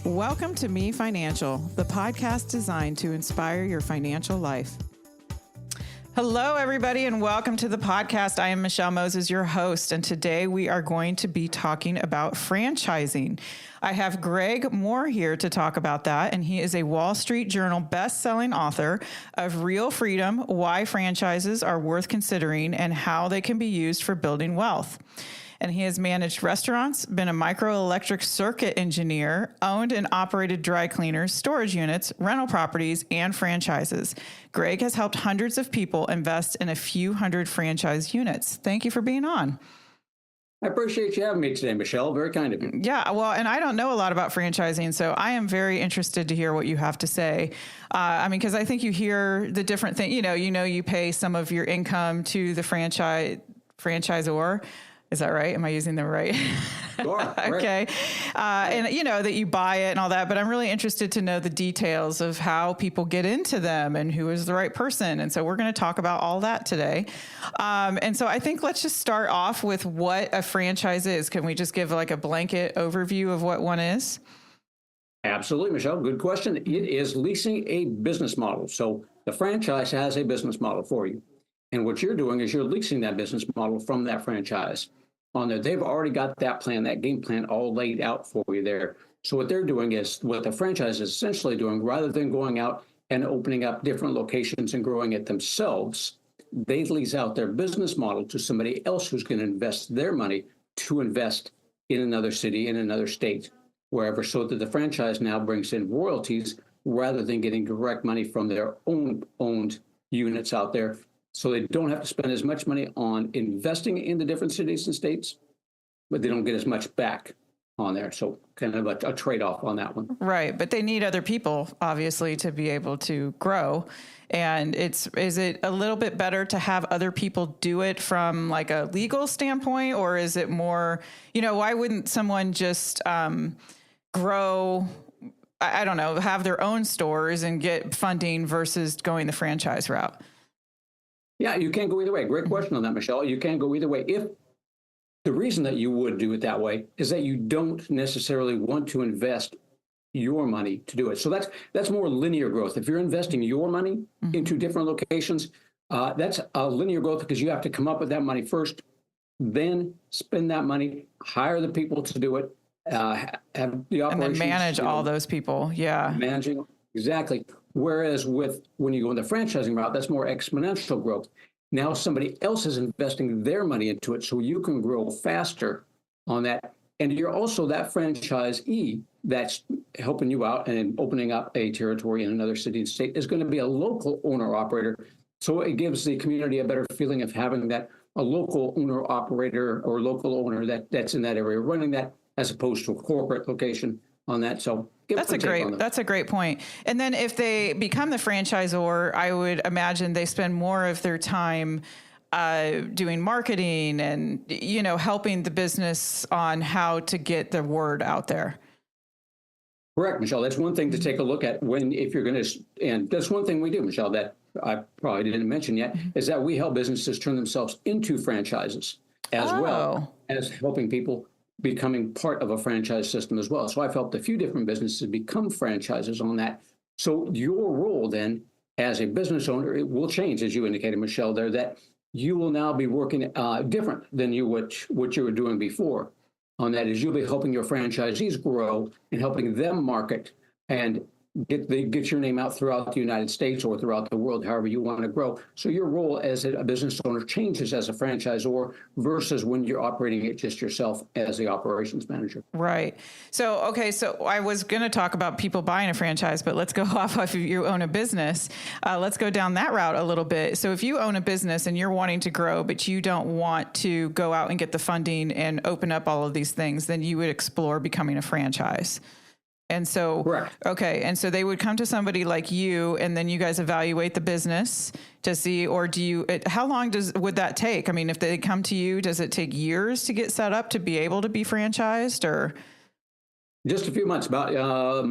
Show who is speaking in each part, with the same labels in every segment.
Speaker 1: Welcome to Me Financial, the podcast designed to inspire your financial life. Hello, everybody, and welcome to the podcast. I am Michelle Moses, your host, and today we are going to be talking about franchising. I have Greg Mohr here to talk about that, and he is a Wall Street Journal best-selling author of Real Freedom: Why Franchises Are Worth Considering and How They Can Be Used for Building Wealth. And he has managed restaurants, been a microelectric circuit engineer, owned and operated dry cleaners, storage units, rental properties, and franchises. Greg has helped hundreds of people invest in a few hundred franchise units. Thank you for being on.
Speaker 2: I appreciate you having me today, Michelle. Very kind of you.
Speaker 1: Yeah, well, and I don't know a lot about franchising, so I am very interested to hear what you have to say. Because I think you hear the different thing. You pay some of your income to the franchisor. Is that right? Am I using them right?
Speaker 2: Sure.
Speaker 1: Okay. And that you buy it and all that, but I'm really interested to know the details of how people get into them and who is the right person. And so we're going to talk about all that today. And so I think let's just start off with what a franchise is. Can we just give like a blanket overview of what one is?
Speaker 2: Absolutely, Michelle. Good question. It is leasing a business model. So the franchise has a business model for you. And what you're doing is you're leasing that business model from that franchise. On there, they've already got that plan, that game plan all laid out for you there. So what they're doing is what the franchise is essentially doing, rather than going out and opening up different locations and growing it themselves, they lease out their business model to somebody else who's going to invest their money to invest in another city, in another state, wherever, so that the franchise now brings in royalties rather than getting direct money from their own owned units out there. So they don't have to spend as much money on investing in the different cities and states, but they don't get as much back on there. So kind of a trade-off on that one.
Speaker 1: Right. But they need other people, obviously, to be able to grow. And is it a little bit better to have other people do it from like a legal standpoint, or is it more, why wouldn't someone just grow, I don't know, have their own stores and get funding versus going the franchise route?
Speaker 2: Yeah, you can go either way. Great question on that, Michelle. You can go either way. If the reason that you would do it that way is that you don't necessarily want to invest your money to do it. So that's more linear growth. If you're investing your money into different locations, that's a linear growth because you have to come up with that money first, then spend that money, hire the people to do it, have the operations.
Speaker 1: And then manage all those people. Yeah.
Speaker 2: Managing. Exactly. Whereas when you go in the franchising route, that's more exponential growth. Now somebody else is investing their money into it, so you can grow faster on that. And you're also that franchisee that's helping you out and opening up a territory in another city and state is going to be a local owner operator. So it gives the community a better feeling of having a local owner operator or local owner that's in that area running that, as opposed to a corporate location on that. So that's
Speaker 1: a great point. And then if they become the franchisor, I would imagine they spend more of their time doing marketing and, helping the business on how to get the word out there.
Speaker 2: Correct, Michelle. That's one thing to take a look at if you're going to, and that's one thing we do, Michelle, that I probably didn't mention yet, is that we help businesses turn themselves into franchises as well as helping people becoming part of a franchise system as well. So I've helped a few different businesses become franchises on that. So your role then as a business owner, it will change, as you indicated, Michelle, there, that you will now be working different than what you were doing before on that, is you'll be helping your franchisees grow and helping them market and get your name out throughout the United States or throughout the world, however you want to grow. So your role as a business owner changes as a franchisor versus when you're operating it just yourself as the operations manager.
Speaker 1: Right. So I was going to talk about people buying a franchise, but let's go off if you own a business. Let's go down that route a little bit. So if you own a business and you're wanting to grow, but you don't want to go out and get the funding and open up all of these things, then you would explore becoming a franchise. And so,
Speaker 2: correct.
Speaker 1: Okay. And so they would come to somebody like you, and then you guys evaluate the business to see, or how long would that take? I mean, if they come to you, does it take years to get set up to be able to be franchised, or?
Speaker 2: Just a few months, about 3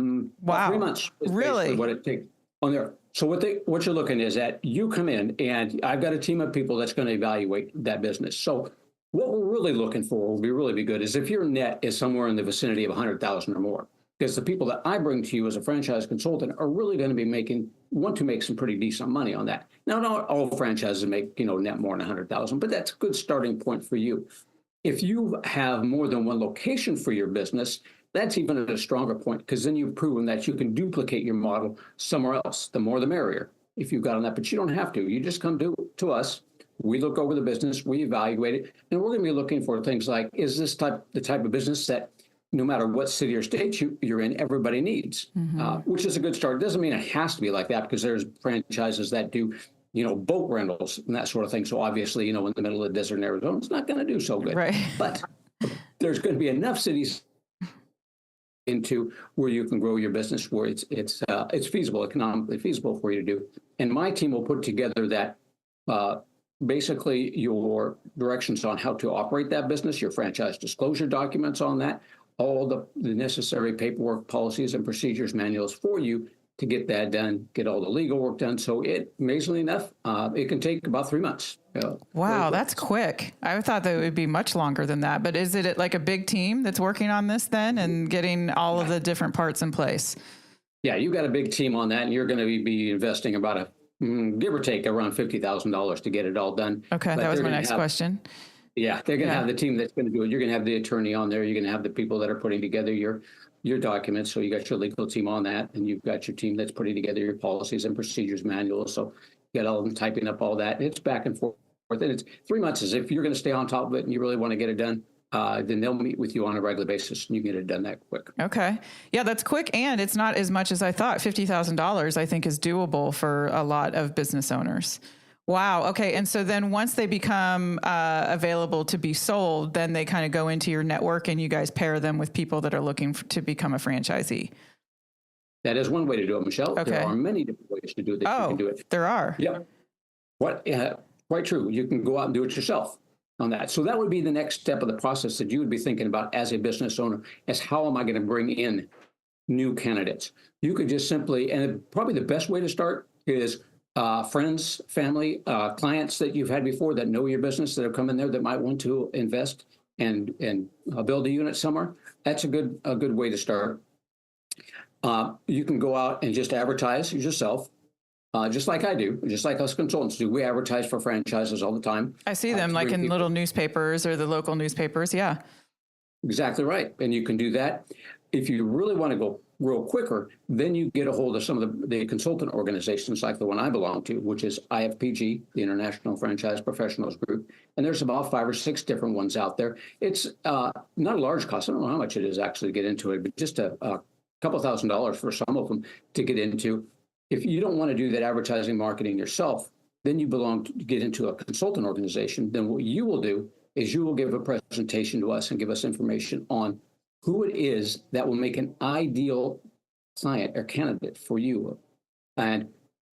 Speaker 2: months.
Speaker 1: Really?
Speaker 2: What it takes on there. So what you're looking is that you come in, and I've got a team of people that's going to evaluate that business. So what we're really looking for will be really good is if your net is somewhere in the vicinity of 100,000 or more. because the people that I bring to you as a franchise consultant are really going to be want to make some pretty decent money on that. Now, not all franchises make, net more than 100,000, but that's a good starting point for you. If you have more than one location for your business, that's even a stronger point, because then you've proven that you can duplicate your model somewhere else. The more the merrier if you've got on that, but you don't have to. You just come to us. We look over the business, we evaluate it, and we're going to be looking for things like, is this the type of business that no matter what city or state you're in, everybody needs, which is a good start. It doesn't mean it has to be like that, because there's franchises that do, boat rentals and that sort of thing. So obviously, in the middle of the desert in Arizona, it's not going to do so good.
Speaker 1: Right.
Speaker 2: But there's going to be enough cities into where you can grow your business, where it's feasible, economically feasible for you to do. And my team will put together that basically your directions on how to operate that business, your franchise disclosure documents on that, all the necessary paperwork, policies, and procedures manuals for you to get that done, get all the legal work done. So amazingly enough, it can take about 3 months.
Speaker 1: Wow, that's quick. I thought that it would be much longer than that. But is it like a big team that's working on this then and getting all of the different parts in place?
Speaker 2: Yeah, you got a big team on that, and you're going to be investing about give or take around $50,000 to get it all done.
Speaker 1: Okay, that was my next question.
Speaker 2: Yeah, they're going to have the team that's going to do it. You're going to have the attorney on there. You're going to have the people that are putting together your documents. So you got your legal team on that, and you've got your team that's putting together your policies and procedures manuals. So you got all of them typing up all that. And it's back and forth. And it's 3 months. Is if you're going to stay on top of it and you really want to get it done, then they'll meet with you on a regular basis and you get it done that quick.
Speaker 1: Okay. Yeah, that's quick. And it's not as much as I thought. $50,000, I think, is doable for a lot of business owners. Wow. Okay. And so then once they become available to be sold, then they kind of go into your network and you guys pair them with people that are looking to become a franchisee.
Speaker 2: That is one way to do it, Michelle.
Speaker 1: Okay.
Speaker 2: There are many different ways to do it. You can do it.
Speaker 1: There are.
Speaker 2: Yeah. Quite true. You can go out and do it yourself on that. So that would be the next step of the process that you would be thinking about as a business owner, is how am I going to bring in new candidates? You could just simply, and probably the best way to start is friends, family, clients that you've had before that know your business, that have come in there that might want to invest and build a unit somewhere. That's a good way to start. You can go out and just advertise yourself, just like I do, just like us consultants do. We advertise for franchises all the time.
Speaker 1: I see them like in little newspapers or the local newspapers. Yeah.
Speaker 2: Exactly right. And you can do that. If you really want to go real quicker, then you get a hold of some of the consultant organizations like the one I belong to, which is IFPG, the International Franchise Professionals Group. And there's about 5 or 6 different ones out there. It's not a large cost. I don't know how much it is actually to get into it, but just a couple $1,000s for some of them to get into. If you don't want to do that advertising marketing yourself, then you belong to get into a consultant organization. Then what you will do is you will give a presentation to us and give us information on who it is that will make an ideal client or candidate for you. And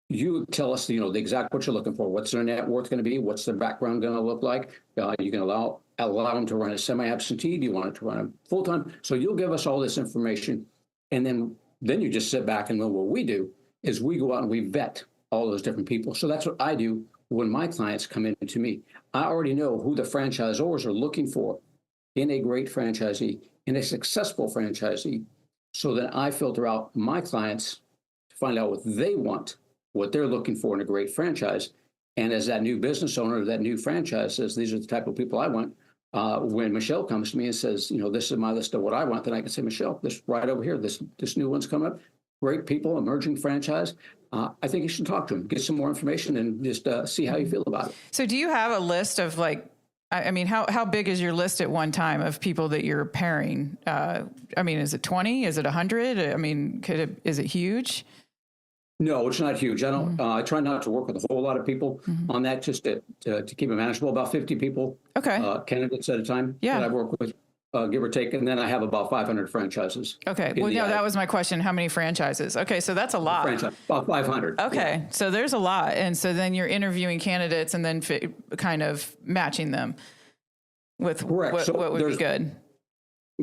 Speaker 2: you tell us, the exact what you're looking for. What's their net worth going to be? What's their background going to look like? You can allow them to run a semi-absentee. Do you want it to run a full-time? So you'll give us all this information. And then you just sit back and know what we do is we go out and we vet all those different people. So that's what I do when my clients come in to me. I already know who the franchisors are looking for in a great franchisee, in a successful franchisee, so that I filter out my clients to find out what they want, what they're looking for in a great franchise. And as that new business owner, that new franchise says, these are the type of people I want. When Michelle comes to me and says, this is my list of what I want, then I can say, Michelle, this right over here, this new one's come up. Great people, emerging franchise. I think you should talk to them, get some more information, and just see how you feel about it.
Speaker 1: So do you have a list of how big is your list at one time of people that you're pairing? Is it 20? Is it 100? Is it huge?
Speaker 2: No, it's not huge. I try not to work with a whole lot of people on that, just to keep it manageable. About 50 people, candidates at a time that I work with. Give or take, and then I have about 500 franchises.
Speaker 1: Okay. Well, that was my question. How many franchises? Okay, so that's a lot.
Speaker 2: About 500.
Speaker 1: Okay, so there's a lot, and so then you're interviewing candidates and then kind of matching them with what would be good.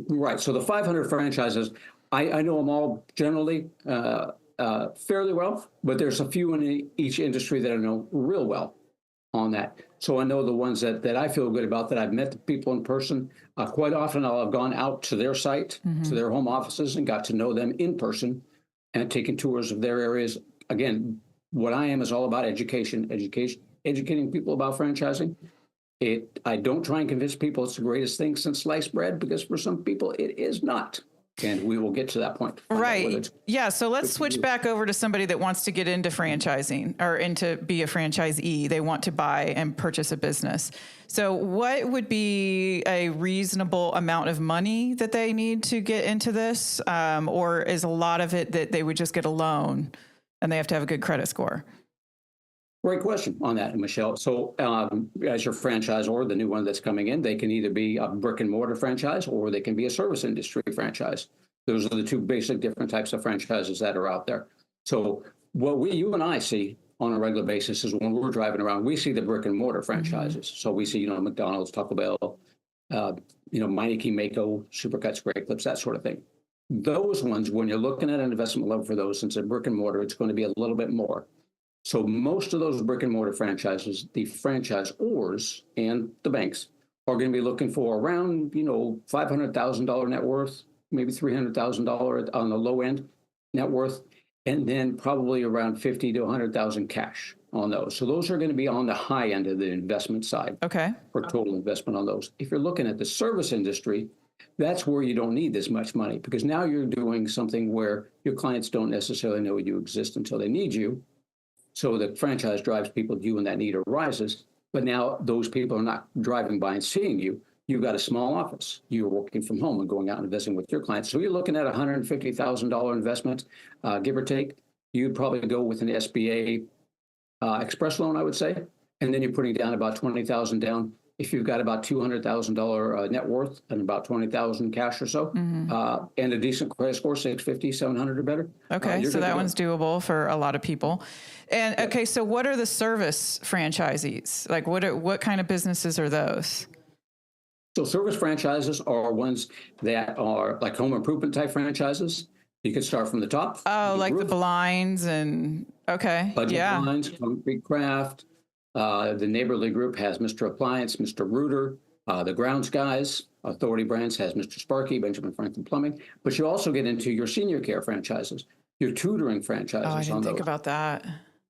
Speaker 2: Right. So the 500 franchises, I know them all generally fairly well, but there's a few in each industry that I know real well. on that. So I know the ones that I feel good about, that I've met the people in person. Quite often I'll have gone out to their site, to their home offices, and got to know them in person and taken tours of their areas. Again, what I am is all about educating people about franchising. I don't try and convince people it's the greatest thing since sliced bread, because for some people it is not. And we will get to that point.
Speaker 1: Right. Yeah. So let's switch back over to somebody that wants to get into franchising or into be a franchisee. They want to buy and purchase a business. So what would be a reasonable amount of money that they need to get into this? Or is a lot of it that they would just get a loan and they have to have a good credit score?
Speaker 2: Great question on that, Michelle. So as your franchisor, the new one that's coming in, they can either be a brick and mortar franchise or they can be a service industry franchise. Those are the two basic different types of franchises that are out there. So what you and I see on a regular basis is when we're driving around, we see the brick and mortar franchises. So we see, McDonald's, Taco Bell, Meineke, Mako, Supercuts, Great Clips, that sort of thing. Those ones, when you're looking at an investment level for those, since it's brick and mortar, it's going to be a little bit more. So most of those brick and mortar franchises, the franchisors and the banks are going to be looking for around, $500,000 net worth, maybe $300,000 on the low end net worth, and then probably around $50,000 to $100,000 cash on those. So those are going to be on the high end of the investment side.
Speaker 1: Okay.
Speaker 2: For total investment on those. If you're looking at the service industry, that's where you don't need this much money, because now you're doing something where your clients don't necessarily know you exist until they need you. So the franchise drives people to you when that need arises. But now those people are not driving by and seeing you. You've got a small office. You're working from home and going out and investing with your clients. So you're looking at $150,000 investment, give or take. You'd probably go with an SBA express loan, I would say. And then you're putting down about $20,000 down. If you've got about $200,000 net worth and about $20,000 cash or so, and a decent credit score, 650, 700 or better.
Speaker 1: Okay, so that one's doable for a lot of people. And okay, so what are the service franchisees? Like, what kind of businesses are those?
Speaker 2: So service franchises are ones that are like home improvement type franchises. You can start from the top.
Speaker 1: Oh, like the blinds and okay,
Speaker 2: budget blinds, concrete craft. The neighborly group has Mr. Appliance, Mr. Rooter. The grounds guys, Authority Brands has Mr. Sparky, Benjamin Franklin Plumbing. But you also get into your senior care franchises, your tutoring franchises.
Speaker 1: Oh, I didn't think about that.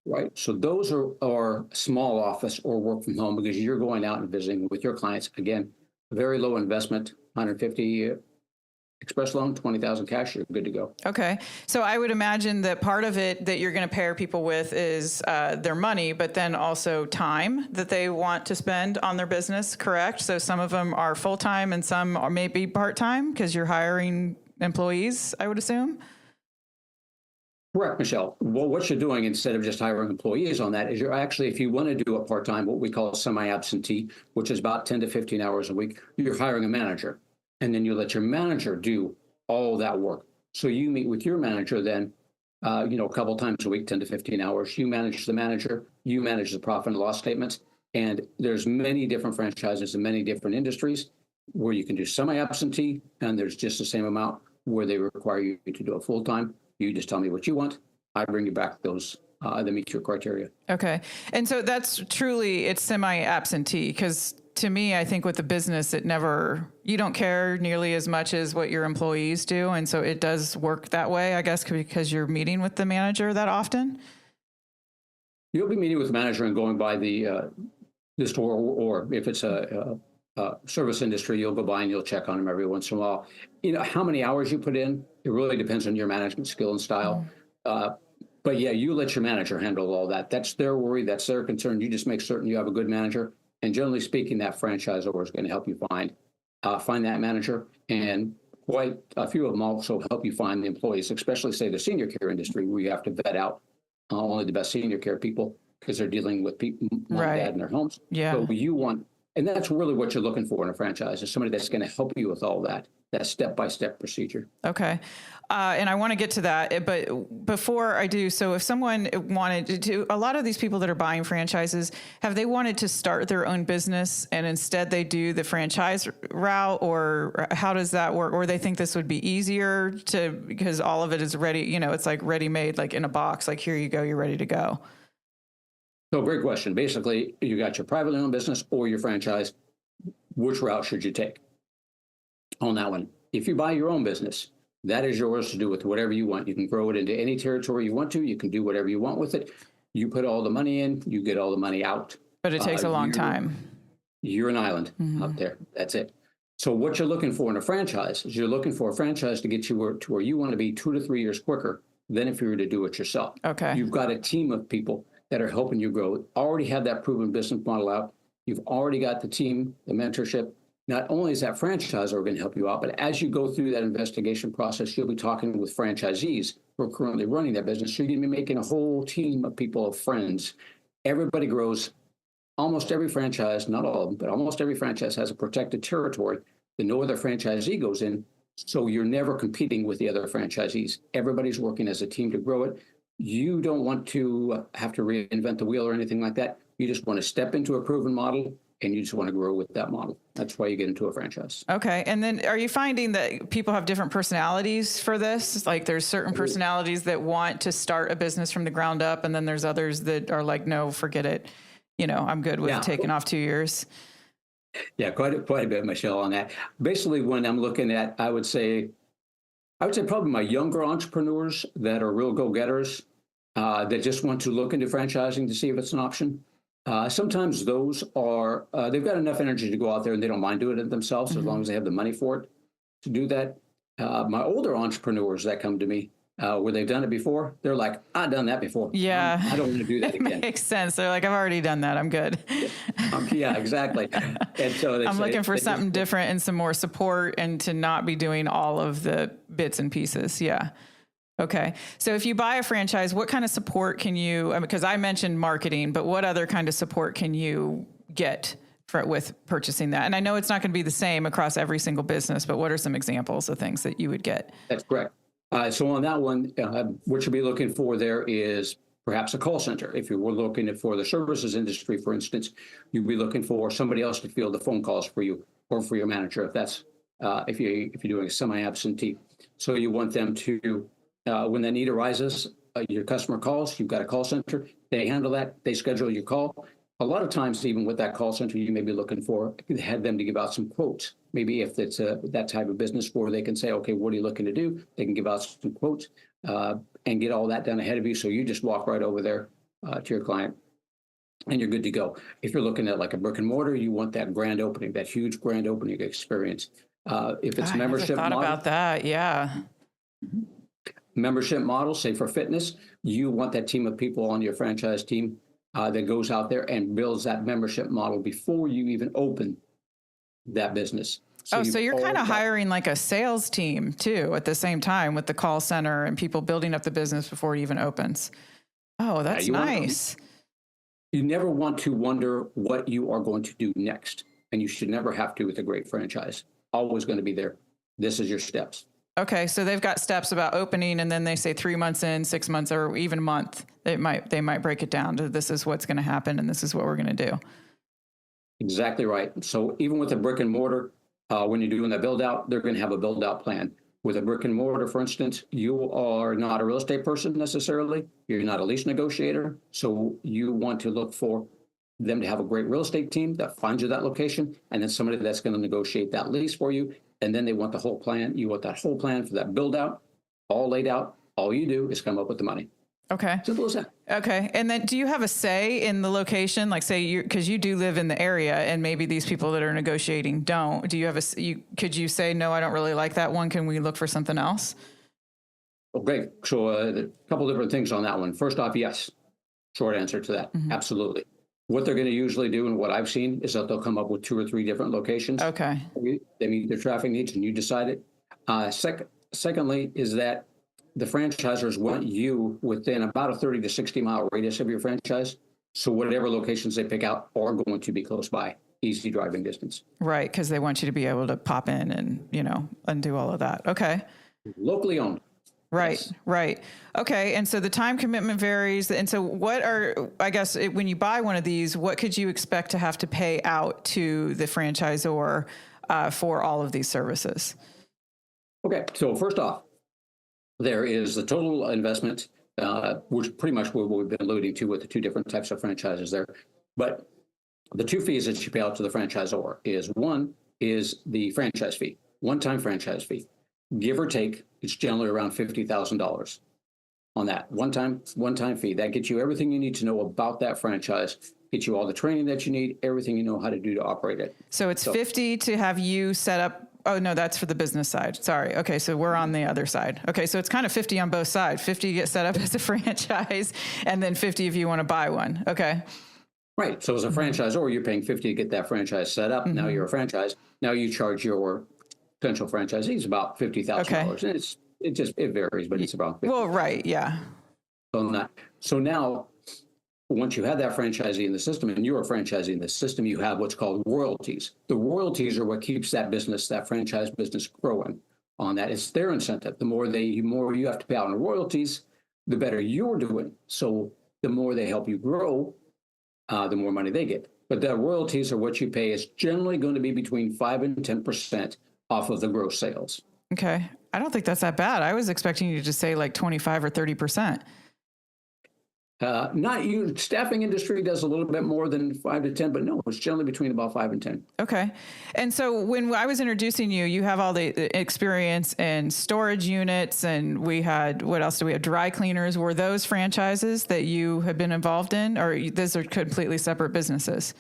Speaker 2: Right. So those are small office or work from home, because you're going out and visiting with your clients. Again, very low investment, 150 express loan, 20,000 cash, you're good to go.
Speaker 1: Okay. So I would imagine that part of it that you're going to pair people with is their money, but then also time that they want to spend on their business, correct? So some of them are full-time and some are maybe part-time because you're hiring employees, I would assume.
Speaker 2: Correct, Michelle. Well, what you're doing instead of just hiring employees on that is you're actually, if you want to do a part-time, what we call semi-absentee, which is about 10 to 15 hours a week, you're hiring a manager. And then you let your manager do all that work. So you meet with your manager then, a couple times a week, 10 to 15 hours. You manage the manager, you manage the profit and loss statements. And there's many different franchises in many different industries where you can do semi-absentee, and there's just the same amount where they require you to do it full-time. You just tell me what you want. I bring you back those that meet your criteria. Okay.
Speaker 1: And so it's semi-absentee, because to me, I think with the business, you don't care nearly as much as what your employees do. And so it does work that way, I guess, because you're meeting with the manager that often.
Speaker 2: You'll be meeting with the manager and going by the store, or if it's a service industry, you'll go by and you'll check on them every once in a while. How many hours you put in, it really depends on your management skill and style. But yeah, you let your manager handle all that. That's their worry. That's their concern. You just make certain you have a good manager. And generally speaking, that franchisor is going to help you find that manager. And quite a few of them also help you find the employees, especially, say, the senior care industry, where you have to vet out only the best senior care people, because they're dealing with people, mom and dad in their homes.
Speaker 1: Yeah.
Speaker 2: So and that's really what you're looking for in a franchise, is somebody that's going to help you with all that step-by-step procedure.
Speaker 1: Okay. And I want to get to that, but before I do, so if someone wanted to, a lot of these people that are buying franchises, have they wanted to start their own business and instead they do the franchise route, or how does that work? Or they think this would be easier because all of it is ready, it's like ready-made, like in a box, like here you go, you're ready to go.
Speaker 2: So great question. Basically, you got your privately owned business or your franchise. Which route should you take on that one? If you buy your own business, that is yours to do with whatever you want. You can grow it into any territory you want to. You can do whatever you want with it. You put all the money in, you get all the money out.
Speaker 1: But it takes a long time.
Speaker 2: You're an island out there. That's it. So what you're looking for in a franchise is you're looking for a franchise to get you to where you want to be 2 to 3 years quicker than if you were to do it yourself.
Speaker 1: Okay.
Speaker 2: You've got a team of people that are helping you grow. Already have that proven business model out. You've already got the team, the mentorship. Not only is that franchisor going to help you out, but as you go through that investigation process, you'll be talking with franchisees who are currently running that business. So you're going to be making a whole team of people, of friends. Everybody grows. Almost every franchise, not all of them, but almost every franchise has a protected territory that no other franchisee goes in. So you're never competing with the other franchisees. Everybody's working as a team to grow it. You don't want to have to reinvent the wheel or anything like that. You just want to step into a proven model and you just want to grow with that model. That's why you get into a franchise.
Speaker 1: Okay. And then are you finding that people have different personalities for this? Like there's certain personalities that want to start a business from the ground up, and then there's others that are like, no, forget it. You know, I'm good with taking off 2 years.
Speaker 2: Yeah, quite a bit, Michelle, on that. Basically, when I'm looking at, I would say probably my younger entrepreneurs that are real go-getters that just want to look into franchising to see if it's an option. Sometimes those are, they've got enough energy to go out there and they don't mind doing it themselves as long as they have the money for it to do that. My older entrepreneurs that come to me, where they've done it before, they're like, I've done that before.
Speaker 1: Yeah.
Speaker 2: I don't want to do that again.
Speaker 1: Makes sense. They're like, I've already done that. I'm good.
Speaker 2: Yeah, exactly. And so
Speaker 1: I'm looking for something different and some more support and to not be doing all of the bits and pieces. Yeah. Okay. So if you buy a franchise, what kind of support can you, because I mentioned marketing, but what other kind of support can you get with purchasing that? And I know it's not going to be the same across every single business, but what are some examples of things that you would get?
Speaker 2: That's correct. So on that one, what you'll be looking for there is perhaps a call center. If you were looking for the services industry, for instance, you'd be looking for somebody else to field the phone calls for you or for your manager, if that's if you're doing a semi-absentee. So you want them to, when that need arises, your customer calls, you've got a call center, they handle that, they schedule your call. A lot of times, even with that call center, you may be looking for, have them to give out some quotes. Maybe if it's that type of business where they can say, okay, what are you looking to do? They can give out some quotes and get all that done ahead of you. So you just walk right over there to your client and you're good to go. If you're looking at like a brick and mortar, you want that grand opening, that huge grand opening experience. If it's membership model. I never thought
Speaker 1: about that. Yeah.
Speaker 2: Membership model, say for fitness, you want that team of people on your franchise team that goes out there and builds that membership model before you even open that business.
Speaker 1: So you're kind of hiring like a sales team too at the same time with the call center and people building up the business before it even opens. Oh, that's nice.
Speaker 2: You never want to wonder what you are going to do next. And you should never have to with a great franchise. Always going to be there. This is your steps.
Speaker 1: Okay, so they've got steps about opening, and then they say 3 months in, 6 months, or even a month. They might break it down to this is what's going to happen, and this is what we're going to do.
Speaker 2: Exactly right. So even with a brick and mortar, when you're doing that build out, they're going to have a build out plan. With a brick and mortar, for instance, you are not a real estate person necessarily. You're not a lease negotiator. So you want to look for them to have a great real estate team that finds you that location, and then somebody that's going to negotiate that lease for you. And then they want the whole plan. You want that whole plan for that build out, all laid out. All you do is come up with the money.
Speaker 1: Okay.
Speaker 2: Simple as that.
Speaker 1: Okay. And then do you have a say in the location? Like say because you do live in the area and maybe these people that are negotiating don't. Do you have could you say, no, I don't really like that one. Can we look for something else?
Speaker 2: Well, great. So a couple different things on that one. First off, yes. Short answer to that. Mm-hmm. Absolutely. What they're going to usually do and what I've seen is that they'll come up with 2 or 3 different locations.
Speaker 1: Okay.
Speaker 2: They meet their traffic needs and you decide it. Secondly is that the franchisors want you within about a 30 to 60 mile radius of your franchise. So whatever locations they pick out are going to be close by, easy driving distance.
Speaker 1: Right. Because they want you to be able to pop in and, and do all of that. Okay.
Speaker 2: Locally owned.
Speaker 1: Right,
Speaker 2: yes.
Speaker 1: Right. Okay. And so the time commitment varies. And so when you buy one of these, what could you expect to have to pay out to the franchisor for all of these services?
Speaker 2: Okay. So first off, there is the total investment which pretty much what we've been alluding to with the two different types of franchises there. But the two fees that you pay out to the franchisor is one is the franchise fee, one-time franchise fee. Give or take, it's generally around $50,000 on that one-time fee. That gets you everything you need to know about that franchise, gets you all the training that you need, everything you know how to do to operate it.
Speaker 1: So it's 50 to have you set up. Oh, no, that's for the business side. Sorry. Okay, so we're on the other side. Okay, so it's kind of 50 on both sides. 50 to get set up as a franchise, and then 50 if you want to buy one. Okay.
Speaker 2: Right. So as a franchisor, you're paying 50 to get that franchise set up. Now you're a franchise. Now you charge your potential franchisees about $50,000.
Speaker 1: Okay.
Speaker 2: And it varies, but it's about 50.
Speaker 1: Well, right. Yeah.
Speaker 2: So now, once you have that franchisee in the system and you're a franchisee in the system, you have what's called royalties. The royalties are what keeps that franchise business growing on that. It's their incentive. The more you have to pay out in royalties, the better you're doing. So the more they help you grow, the more money they get. But the royalties are what you pay is generally going to be between 5 and 10% off of the gross sales.
Speaker 1: Okay. I don't think that's that bad. I was expecting you to just say like 25 or 30%.
Speaker 2: Not you. Staffing industry does a little bit more than 5 to 10, but no, it's generally between about 5 and 10.
Speaker 1: Okay. And so when I was introducing you, you have all the experience in storage units, and we had, what else do we have? Dry cleaners. Were those franchises that you have been involved in, or those are completely separate businesses?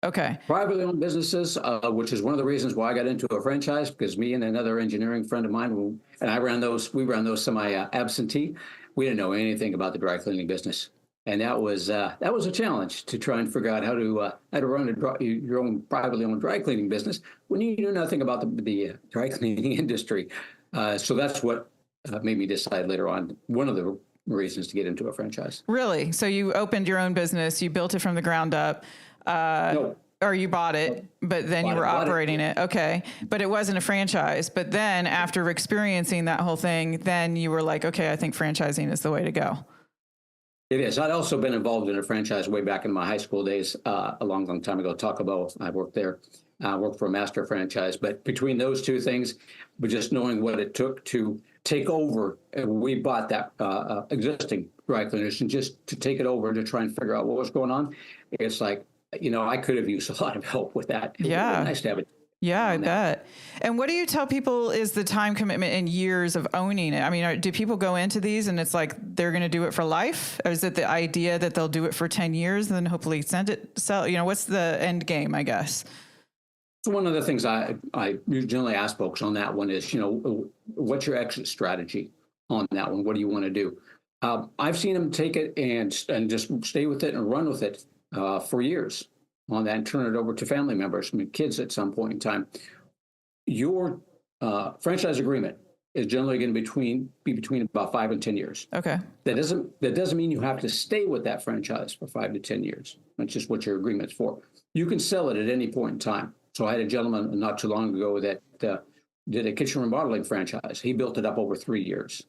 Speaker 1: Okay.
Speaker 2: Privately owned businesses, which is one of the reasons why I got into a franchise, because me and another engineering friend of mine, we ran those Semi-Absentee. We didn't know anything about the dry cleaning business. And that was a challenge to try and figure out how to run your own privately owned dry cleaning business when you know nothing about the dry cleaning industry. So that's what made me decide later on, one of the reasons to get into a franchise.
Speaker 1: Really? So you opened your own business, you built it from the ground up,
Speaker 2: No.
Speaker 1: or you bought it, but then you were operating it. Okay. But it wasn't a franchise. But then after experiencing that whole thing, then you were like, okay, I think franchising is the way to go.
Speaker 2: It is. I'd also been involved in a franchise way back in my high school days, a long, long time ago. Taco Bell, I worked there. I worked for a master franchise. But between those two things, but just knowing what it took to take over, we bought that existing dry cleaners, and just to take it over to try and figure out what was going on, it's like, I could have used a lot of help with that. It
Speaker 1: Yeah.
Speaker 2: would have been nice to have it.
Speaker 1: Yeah, I bet. And what do you tell people is the time commitment and years of owning it? I mean, do people go into these and it's like they're going to do it for life? Or is it the idea that they'll do it for 10 years and then hopefully sell? What's the end game, I guess?
Speaker 2: So one of the things I generally ask folks on that one is, what's your exit strategy on that one? What do you want to do? I've seen them take it and just stay with it and run with it for years on that and turn it over to family members, kids at some point in time. Your franchise agreement is generally going to be between about 5 and 10 years.
Speaker 1: Okay.
Speaker 2: That doesn't mean you have to stay with that franchise for 5 to 10 years. That's just what your agreement's for. You can sell it at any point in time. So I had a gentleman not too long ago that did a kitchen remodeling franchise. He built it up over 3 years.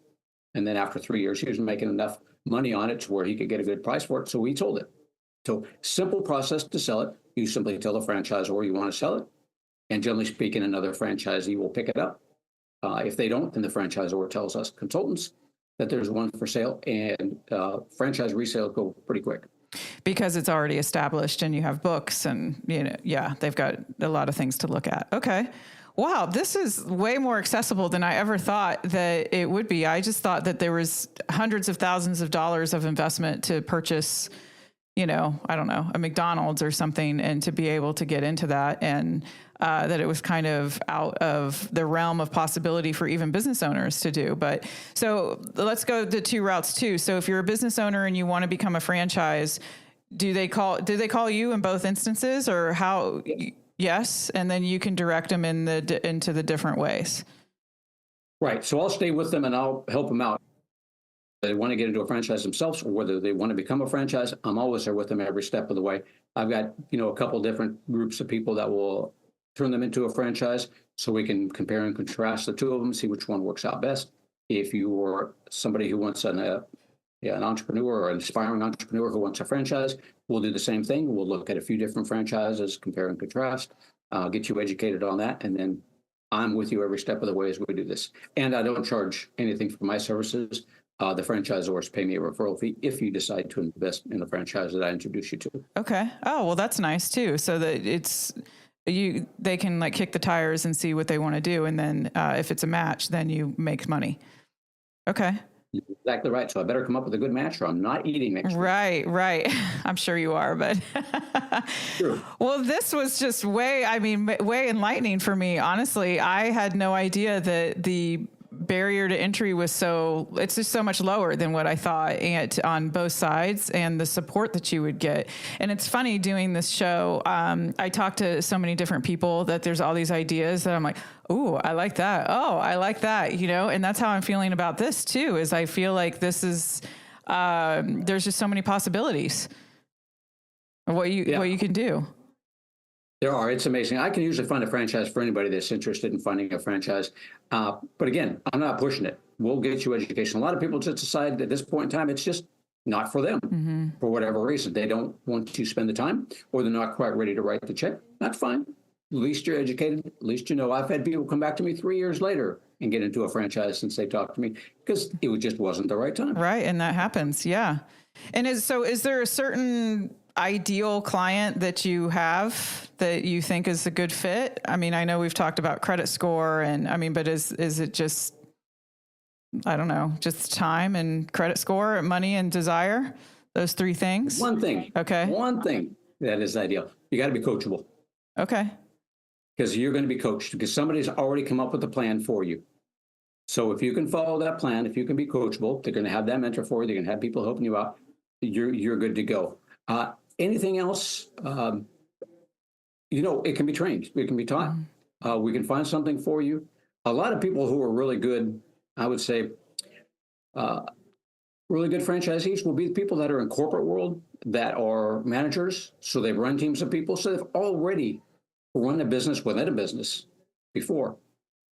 Speaker 2: And then after 3 years, he was making enough money on it to where he could get a good price for it. So he sold it. So simple process to sell it. You simply tell the franchisor you want to sell it. And generally speaking, another franchisee will pick it up. If they don't, then the franchisor tells us consultants that there's one for sale, and franchise resale go pretty quick.
Speaker 1: Because it's already established and you have books and, they've got a lot of things to look at. Okay. Wow, this is way more accessible than I ever thought that it would be. I just thought that there was hundreds of thousands of dollars of investment to purchase, I don't know, a McDonald's or something, and to be able to get into that, and that it was kind of out of the realm of possibility for even business owners to do. But so let's go the two routes too. So if you're a business owner and you want to become a franchise, do they call you in both instances, or how? Yes. And then you can direct them into the different ways.
Speaker 2: Right. So I'll stay with them and I'll help them out. They want to get into a franchise themselves, or whether they want to become a franchise, I'm always there with them every step of the way. I've got, a couple different groups of people that will turn them into a franchise, so we can compare and contrast the two of them, see which one works out best. If you are somebody who wants an entrepreneur or an aspiring entrepreneur who wants a franchise, we'll do the same thing. We'll look at a few different franchises, compare and contrast, get you educated on that, and then I'm with you every step of the way as we do this. And I don't charge anything for my services. the franchisors pay me a referral fee if you decide to invest in the franchise that I introduce you to.
Speaker 1: Okay. Oh, well, that's nice too. So that they can like kick the tires and see what they want to do. And then if it's a match, then you make money. Okay.
Speaker 2: Exactly right. So I better come up with a good match or I'm not eating next week.
Speaker 1: Right. I'm sure you are, but
Speaker 2: True.
Speaker 1: Well, this was just way enlightening for me. Honestly, I had no idea that the barrier to entry was it's just so much lower than what I thought, and on both sides, and the support that you would get. And it's funny doing this show. I talk to so many different people that there's all these ideas that I'm like, oh, I like that. Oh, I like that, and that's how I'm feeling about this too, is I feel like this is, there's just so many possibilities of what you can do.
Speaker 2: There are. It's amazing. I can usually find a franchise for anybody that's interested in finding a franchise. But again, I'm not pushing it. We'll get you education. A lot of people just decide at this point in time, it's just not for them for whatever reason. They don't want to spend the time, or they're not quite ready to write the check. That's fine. At least you're educated. At least you know. I've had people come back to me 3 years later and get into a franchise since they talked to me because it just wasn't the right time.
Speaker 1: Right. And that happens. Yeah. And is there a certain ideal client that you have that you think is a good fit? I mean, I know we've talked about credit score but is it just, I don't know, just time and credit score, money and desire, those three things?
Speaker 2: One thing.
Speaker 1: Okay.
Speaker 2: One thing that is ideal. You got to be coachable.
Speaker 1: Okay.
Speaker 2: Because you're going to be coached because somebody's already come up with a plan for you. So if you can follow that plan, if you can be coachable, they're going to have that mentor for you. They're going to have people helping you out. You're good to go. Anything else, it can be trained. It can be taught. We can find something for you. A lot of people who are really good, I would say, really good franchisees will be the people that are in corporate world that are managers. So they've run teams of people. So they've already run a business within a business before.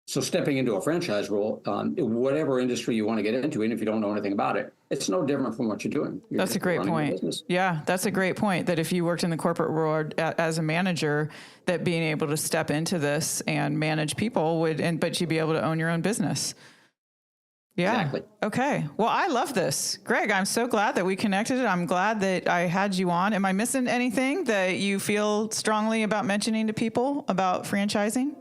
Speaker 2: So stepping into a franchise role, whatever industry you want to get into, even if you don't know anything about it, it's no different from what you're doing.
Speaker 1: That's a great point. Yeah, that's a great point, that if you worked in the corporate world as a manager, that being able to step into this and manage people but you'd be able to own your own business. Yeah.
Speaker 2: Exactly.
Speaker 1: Okay. Well, I love this. Greg, I'm so glad that we connected. I'm glad that I had you on. Am I missing anything that you feel strongly about mentioning to people about franchising?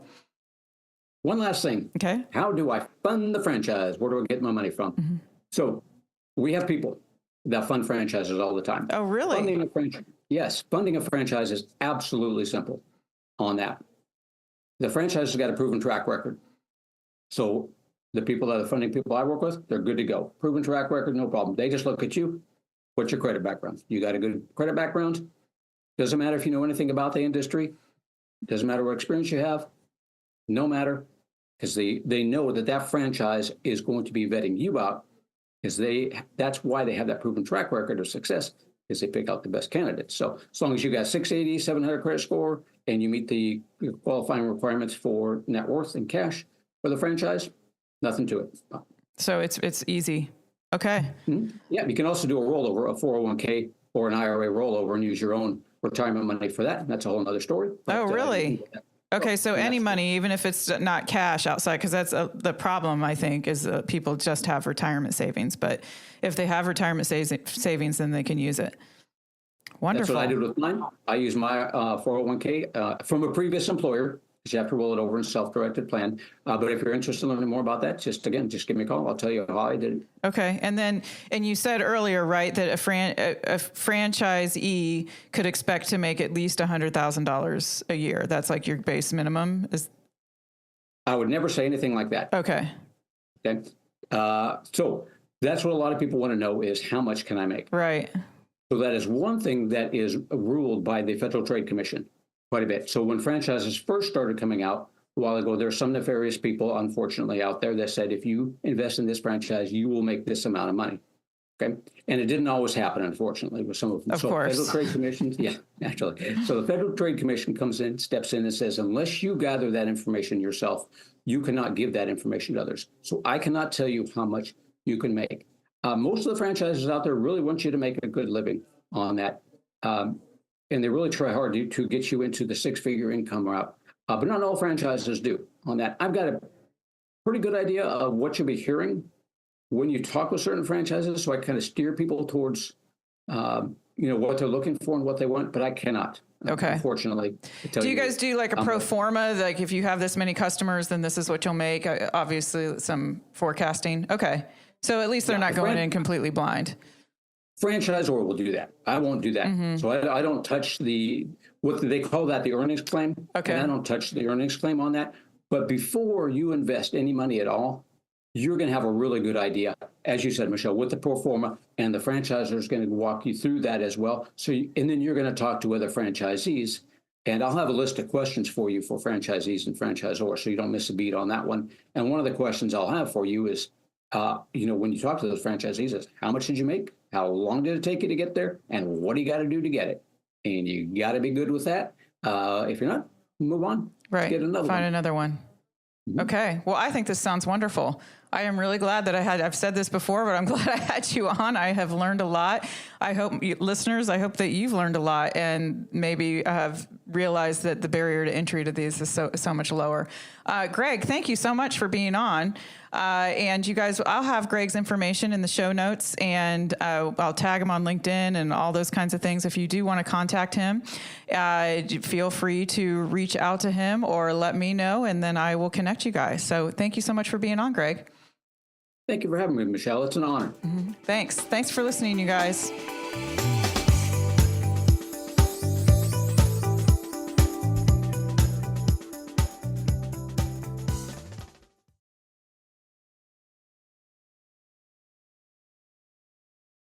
Speaker 2: One last thing.
Speaker 1: Okay.
Speaker 2: How do I fund the franchise? Where do I get my money from? So we have people that fund franchises all the time.
Speaker 1: Oh, really?
Speaker 2: Yes. Funding a franchise is absolutely simple on that. The franchise has got a proven track record. So the people that are funding people I work with, they're good to go. Proven track record, no problem. They just look at you. What's your credit background? You got a good credit background? Doesn't matter if you know anything about the industry. Doesn't matter what experience you have. No matter, because they know that franchise is going to be vetting you out, because that's why they have that proven track record of success, is they pick out the best candidates. So as long as you got 680, 700 credit score, and you meet the qualifying requirements for net worth and cash for the franchise, nothing to it.
Speaker 1: So it's easy. Okay.
Speaker 2: Yeah, you can also do a rollover, a 401k or an IRA rollover, and use your own retirement money for that. That's a whole other story.
Speaker 1: Oh, really? Okay, so any money, even if it's not cash outside, because that's the problem, I think, is people just have retirement savings. But if they have retirement savings, then they can use it. Wonderful.
Speaker 2: That's what I did with mine. I use my 401k from a previous employer, because you have to roll it over in self-directed plan. But if you're interested in learning more about that, just give me a call. I'll tell you how I did it.
Speaker 1: Okay. And you said earlier, right, that a franchisee could expect to make at least $100,000 a year. That's like your base minimum?
Speaker 2: I would never say anything like that.
Speaker 1: Okay.
Speaker 2: So that's what a lot of people want to know is, how much can I make?
Speaker 1: Right.
Speaker 2: So that is one thing that is ruled by the Federal Trade Commission quite a bit. So when franchises first started coming out a while ago, there are some nefarious people, unfortunately, out there that said, if you invest in this franchise, you will make this amount of money. Okay. And it didn't always happen, unfortunately, with some of them.
Speaker 1: Of course.
Speaker 2: Federal Trade Commission, naturally. So the Federal Trade Commission steps in and says, unless you gather that information yourself, you cannot give that information to others. So I cannot tell you how much you can make. Most of the franchises out there really want you to make a good living on that. And they really try hard to get you into the six-figure income route. But not all franchises do on that. I've got a pretty good idea of what you'll be hearing when you talk with certain franchises, so I kind of steer people towards, what they're looking for and what they want, but I cannot.
Speaker 1: Okay.
Speaker 2: Unfortunately.
Speaker 1: Do you guys do like a pro forma? Like if you have this many customers, then this is what you'll make. Obviously some forecasting. Okay. So at least they're not going in completely blind.
Speaker 2: Franchisor will do that. I won't do that.
Speaker 1: Mm-hmm.
Speaker 2: So I don't touch what they call that, the earnings claim.
Speaker 1: Okay.
Speaker 2: And I don't touch the earnings claim on that. But before you invest any money at all, you're going to have a really good idea, as you said, Michelle, with the pro forma, and the franchisor is going to walk you through that as well. And then you're going to talk to other franchisees, and I'll have a list of questions for you for franchisees and franchisors, so you don't miss a beat on that one. And one of the questions I'll have for you is, when you talk to those franchisees, is how much did you make? How long did it take you to get there? And what do you got to do to get it? And you got to be good with that. If you're not, move on.
Speaker 1: Right.
Speaker 2: Get another
Speaker 1: Find
Speaker 2: one.
Speaker 1: another one. Mm-hmm. Okay. Well, I think this sounds wonderful. I am really glad that I've said this before, but I'm glad I had you on. I have learned a lot. I hope listeners, I hope that you've learned a lot and maybe have realized that the barrier to entry to these is so much lower. Greg, thank you so much for being on. And you guys, I'll have Greg's information in the show notes, and I'll tag him on LinkedIn and all those kinds of things. If you do want to contact him, feel free to reach out to him or let me know, and then I will connect you guys. So thank you so much for being on, Greg.
Speaker 2: Thank you for having me, Michelle. It's an honor.
Speaker 1: Mm-hmm. Thanks for listening, you guys.